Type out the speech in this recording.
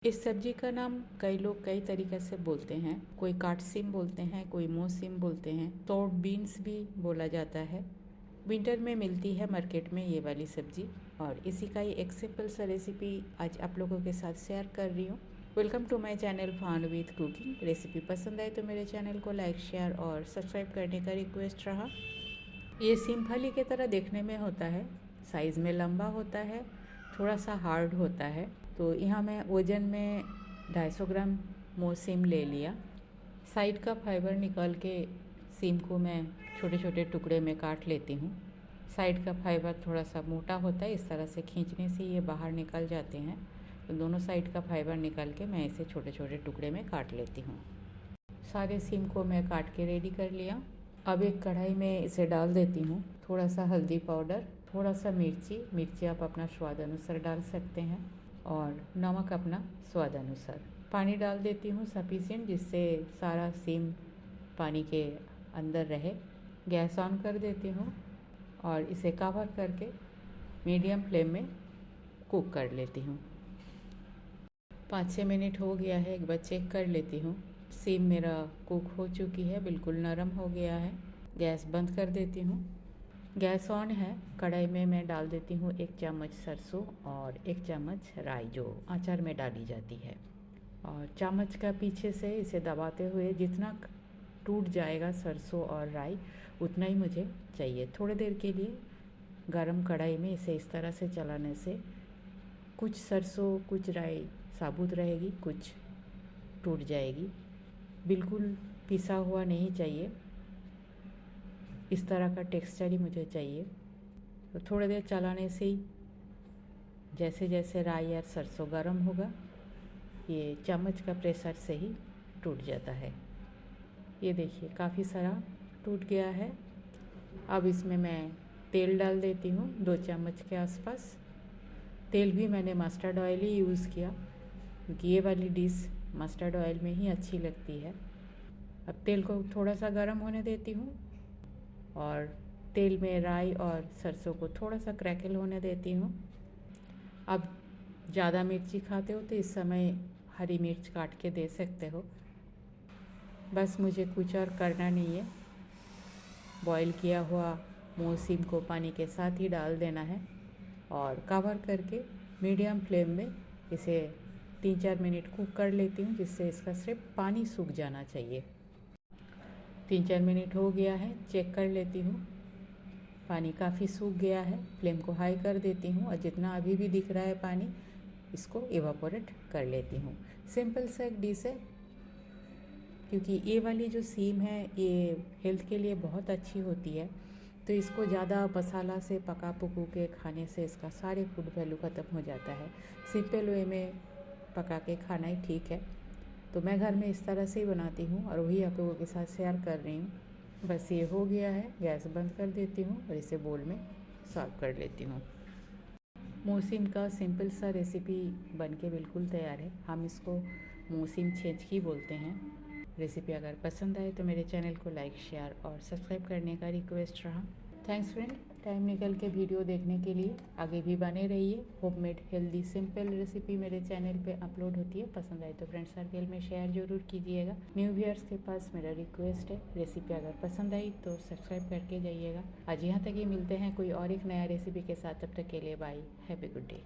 इस सब्जी का नाम कई लोग कई तरीके से बोलते हैं। कोई काट सिम बोलते हैं, कोई मोसिम बोलते हैं, सॉर्ट बीन्स भी बोला जाता है। विंटर में मिलती है मार्केट में ये वाली सब्जी, और इसी का ही एक सिंपल सा रेसिपी आज आप लोगों के साथ शेयर कर रही हूँ। वेलकम टू माय चैनल फान विद कुकिंग। रेसिपी पसंद आए तो मेरे चैनल को लाइक, शेयर और सब्सक्राइब करने का रिक्वेस्ट रहा। ये सिम फली के तरह देखने में होता है, साइज़ में लंबा होता है, थोड़ा सा हार्ड होता है। तो यहाँ मैं वज़न में 250 ग्राम मोसिम ले लिया। साइड का फाइबर निकाल के सिम को मैं छोटे छोटे टुकड़े में काट लेती हूँ। साइड का फाइबर थोड़ा सा मोटा होता है, इस तरह से खींचने से ये बाहर निकल जाते हैं। तो दोनों साइड का फाइबर निकाल के मैं इसे छोटे छोटे टुकड़े में काट लेती हूँ। सारे सिम को मैं काट के रेडी कर लिया। अब एक कढ़ाई में इसे डाल देती हूँ। थोड़ा सा हल्दी पाउडर, थोड़ा सा मिर्ची आप अपना स्वाद अनुसार डाल सकते हैं, और नमक अपना स्वाद अनुसार। पानी डाल देती हूँ सफिशिएंट, जिससे सारा सिम पानी के अंदर रहे। गैस ऑन कर देती हूँ और इसे कवर करके मीडियम फ्लेम में कुक कर लेती हूँ। 5-6 मिनट हो गया है, एक बार चेक कर लेती हूँ। सिम मेरा कुक हो चुकी है, बिल्कुल नरम हो गया है। गैस बंद कर देती हूँ। गैस ऑन है। कढ़ाई में मैं डाल देती हूँ 1 चम्मच सरसों और 1 चम्मच राई, जो अचार में डाली जाती है। और चम्मच का पीछे से इसे दबाते हुए जितना टूट जाएगा सरसों और राई, उतना ही मुझे चाहिए। थोड़ी देर के लिए गरम कढ़ाई में इसे इस तरह से चलाने से कुछ सरसों कुछ राई साबुत रहेगी, कुछ टूट जाएगी। बिल्कुल पिसा हुआ नहीं चाहिए, इस तरह का टेक्सचर ही मुझे चाहिए। तो थोड़ी देर चलाने से ही जैसे जैसे राई और सरसों गर्म होगा, ये चम्मच का प्रेशर से ही टूट जाता है। ये देखिए काफ़ी सारा टूट गया है। अब इसमें मैं तेल डाल देती हूँ 2 चम्मच के आसपास। तेल भी मैंने मस्टर्ड ऑयल ही यूज़ किया, क्योंकि ये वाली डिश मस्टर्ड ऑयल में ही अच्छी लगती है। अब तेल को थोड़ा सा गर्म होने देती हूँ और तेल में राई और सरसों को थोड़ा सा क्रैकल होने देती हूँ। अब ज़्यादा मिर्ची खाते हो तो इस समय हरी मिर्च काट के दे सकते हो। बस मुझे कुछ और करना नहीं है। बॉईल किया हुआ मोसिम को पानी के साथ ही डाल देना है और कवर करके मीडियम फ्लेम में इसे 3-4 मिनट कुक कर लेती हूँ, जिससे इसका सिर्फ पानी सूख जाना चाहिए। 3-4 मिनट हो गया है, चेक कर लेती हूँ। पानी काफ़ी सूख गया है। फ्लेम को हाई कर देती हूँ और जितना अभी भी दिख रहा है पानी, इसको इवापोरेट कर लेती हूँ। सिंपल सा एक डिश है, क्योंकि ये वाली जो सिम है ये हेल्थ के लिए बहुत अच्छी होती है। तो इसको ज़्यादा मसाला से पका पकू के खाने से इसका सारे फूड वैल्यू ख़त्म हो जाता है। सिंपल वे में पका के खाना ही ठीक है। तो मैं घर में इस तरह से ही बनाती हूँ और वही आप लोगों के साथ शेयर कर रही हूँ। बस ये हो गया है, गैस बंद कर देती हूँ और इसे बोल में सर्व कर लेती हूँ। मोसिम का सिंपल सा रेसिपी बनके बिल्कुल तैयार है। हम इसको मोसिम छेचकी बोलते हैं। रेसिपी अगर पसंद आए तो मेरे चैनल को लाइक, शेयर और सब्सक्राइब करने का रिक्वेस्ट रहा। थैंक्स फ्रेंड, टाइम निकल के वीडियो देखने के लिए। आगे भी बने रहिए। होममेड हेल्दी सिंपल रेसिपी मेरे चैनल पे अपलोड होती है। पसंद आए तो फ्रेंड सर्कल में शेयर ज़रूर कीजिएगा। न्यू व्यूअर्स के पास मेरा रिक्वेस्ट है, रेसिपी अगर पसंद आई तो सब्सक्राइब करके जाइएगा। आज यहाँ तक ही मिलते हैं कोई और एक नया रेसिपी के साथ। तब तक के लिए bye, have a good day.